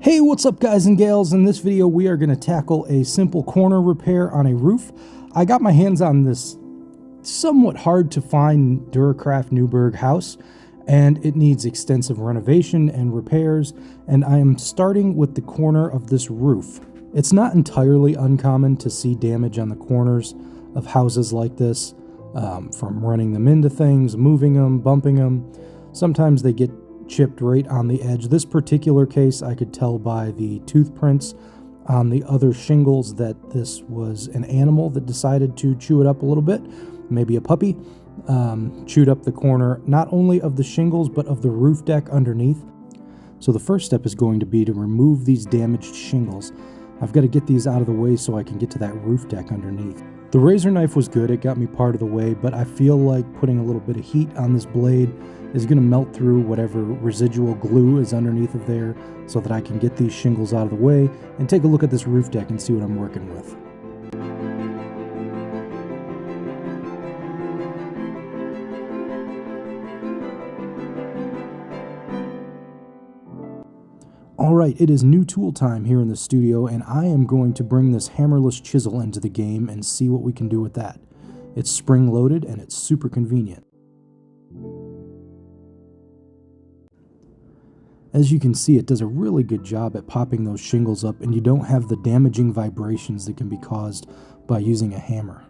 Hey, what's up guys and gals? In this video we are going to tackle a simple corner repair on a roof. I got my hands on this somewhat hard to find Duracraft Newburgh house, and it needs extensive renovation and repairs, and I am starting with the corner of this roof. It's not entirely uncommon to see damage on the corners of houses like this, from running them into things, moving them, bumping them. Sometimes they get chipped right on the edge. This particular case, I could tell by the tooth prints on the other shingles that this was an animal that decided to chew it up a little bit, maybe a puppy. Chewed up the corner not only of the shingles but of the roof deck underneath. So the first step is going to be to remove these damaged shingles. I've got to get these out of the way so I can get to that roof deck underneath. The razor knife was good, it got me part of the way, but I feel like putting a little bit of heat on this blade is going to melt through whatever residual glue is underneath of there so that I can get these shingles out of the way and take a look at this roof deck and see what I'm working with. Alright, it is new tool time here in the studio, and I am going to bring this hammerless chisel into the game and see what we can do with that. It's spring loaded and it's super convenient. As you can see, it does a really good job at popping those shingles up, and you don't have the damaging vibrations that can be caused by using a hammer.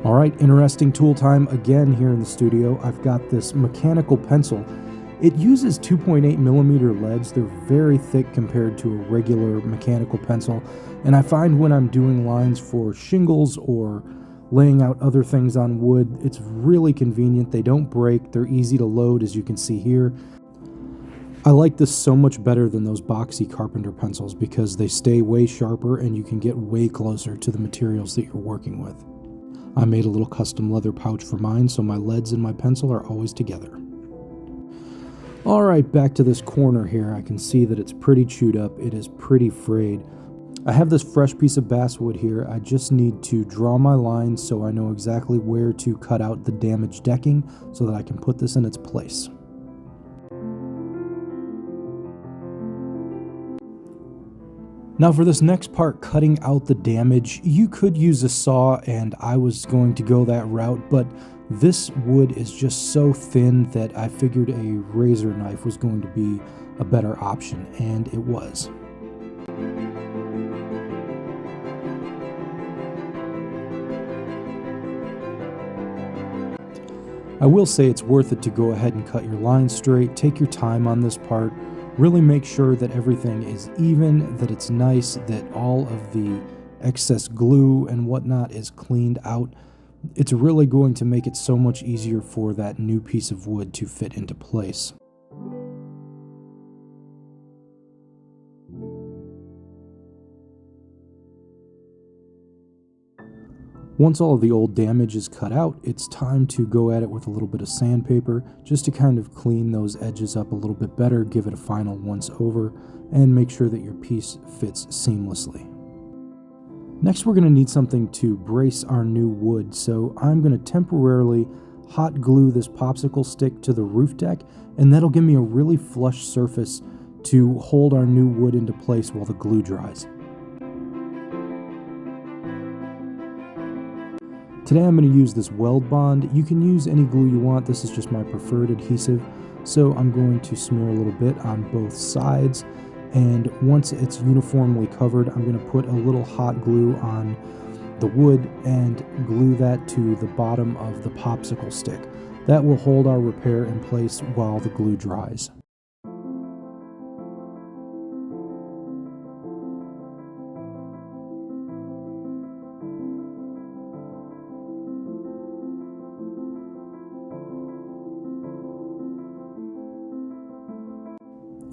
Alright, interesting tool time again here in the studio. I've got this mechanical pencil. It uses 2.8 millimeter leads. They're very thick compared to a regular mechanical pencil, and I find when I'm doing lines for shingles or laying out other things on wood, it's really convenient. They don't break, they're easy to load, as you can see here. I like this so much better than those boxy carpenter pencils because they stay way sharper and you can get way closer to the materials that you're working with. I made a little custom leather pouch for mine, so my leads and my pencil are always together. Alright, back to this corner here. I can see that it's pretty chewed up. It is pretty frayed. I have this fresh piece of basswood here. I just need to draw my lines so I know exactly where to cut out the damaged decking so that I can put this in its place. Now for this next part, cutting out the damage, you could use a saw, and I was going to go that route, but this wood is just so thin that I figured a razor knife was going to be a better option, and it was. I will say it's worth it to go ahead and cut your lines straight. Take your time on this part. Really make sure that everything is even, that it's nice, that all of the excess glue and whatnot is cleaned out. It's really going to make it so much easier for that new piece of wood to fit into place. Once all of the old damage is cut out, it's time to go at it with a little bit of sandpaper just to kind of clean those edges up a little bit better, give it a final once over, and make sure that your piece fits seamlessly. Next, we're going to need something to brace our new wood, so I'm going to temporarily hot glue this popsicle stick to the roof deck, and that'll give me a really flush surface to hold our new wood into place while the glue dries. Today I'm going to use this weld bond. You can use any glue you want. This is just my preferred adhesive. So I'm going to smear a little bit on both sides. And once it's uniformly covered, I'm going to put a little hot glue on the wood and glue that to the bottom of the popsicle stick. That will hold our repair in place while the glue dries.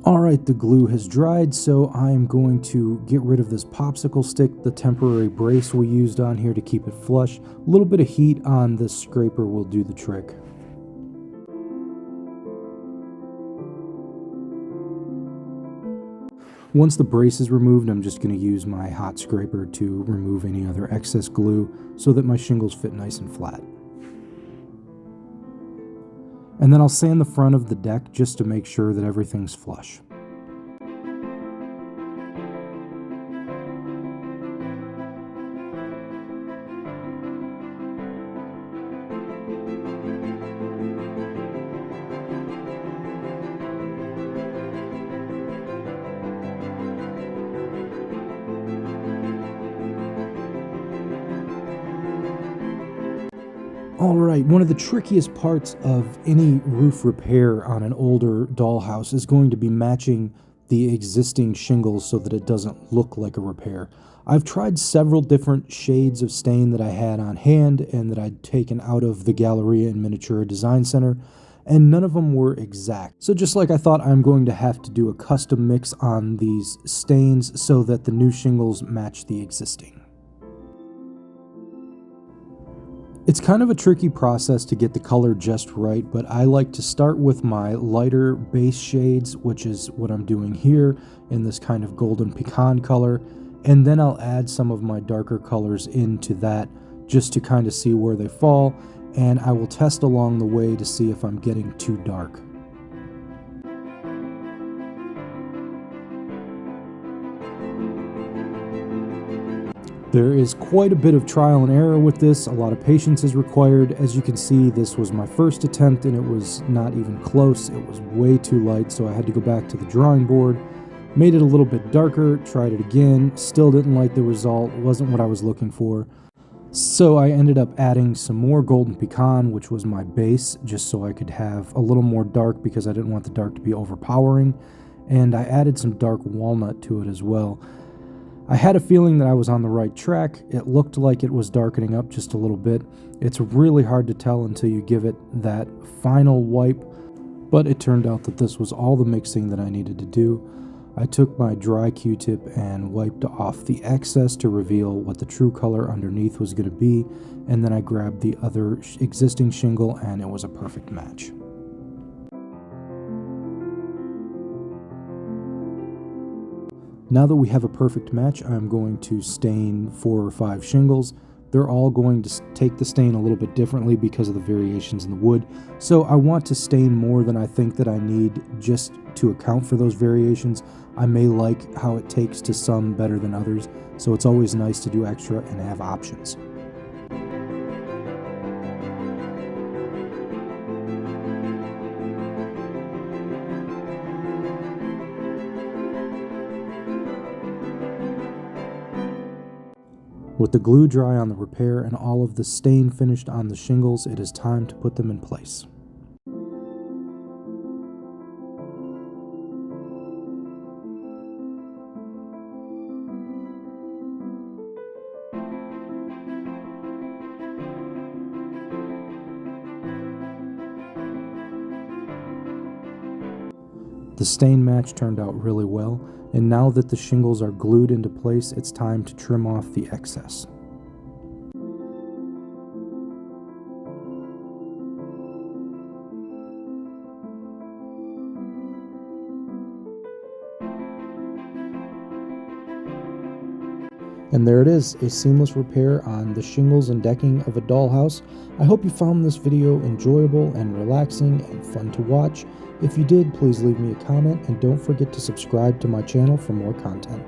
Alright, the glue has dried, so I am going to get rid of this popsicle stick, the temporary brace we used on here to keep it flush. A little bit of heat on this scraper will do the trick. Once the brace is removed, I'm just going to use my hot scraper to remove any other excess glue so that my shingles fit nice and flat. And then I'll sand the front of the deck just to make sure that everything's flush. Alright, one of the trickiest parts of any roof repair on an older dollhouse is going to be matching the existing shingles so that it doesn't look like a repair. I've tried several different shades of stain that I had on hand and that I'd taken out of the Galleria and Miniatura Design Center, and none of them were exact. So just like I thought, I'm going to have to do a custom mix on these stains so that the new shingles match the existing. It's kind of a tricky process to get the color just right, but I like to start with my lighter base shades, which is what I'm doing here in this kind of golden pecan color, and then I'll add some of my darker colors into that just to kind of see where they fall, and I will test along the way to see if I'm getting too dark. There is quite a bit of trial and error with this. A lot of patience is required. As you can see, this was my first attempt and it was not even close. It was way too light, so I had to go back to the drawing board, made it a little bit darker, tried it again, still didn't like the result, wasn't what I was looking for. So I ended up adding some more golden pecan, which was my base, just so I could have a little more dark because I didn't want the dark to be overpowering. And I added some dark walnut to it as well. I had a feeling that I was on the right track. It looked like it was darkening up just a little bit. It's really hard to tell until you give it that final wipe, but it turned out that this was all the mixing that I needed to do. I took my dry Q-tip and wiped off the excess to reveal what the true color underneath was going to be, and then I grabbed the other existing shingle and it was a perfect match. Now that we have a perfect match, I'm going to stain 4 or 5 shingles. They're all going to take the stain a little bit differently because of the variations in the wood. So I want to stain more than I think that I need just to account for those variations. I may like how it takes to some better than others, so it's always nice to do extra and have options. With the glue dry on the repair and all of the stain finished on the shingles, it is time to put them in place. The stain match turned out really well, and now that the shingles are glued into place, it's time to trim off the excess. And there it is, a seamless repair on the shingles and decking of a dollhouse. I hope you found this video enjoyable and relaxing and fun to watch. If you did, please leave me a comment and don't forget to subscribe to my channel for more content.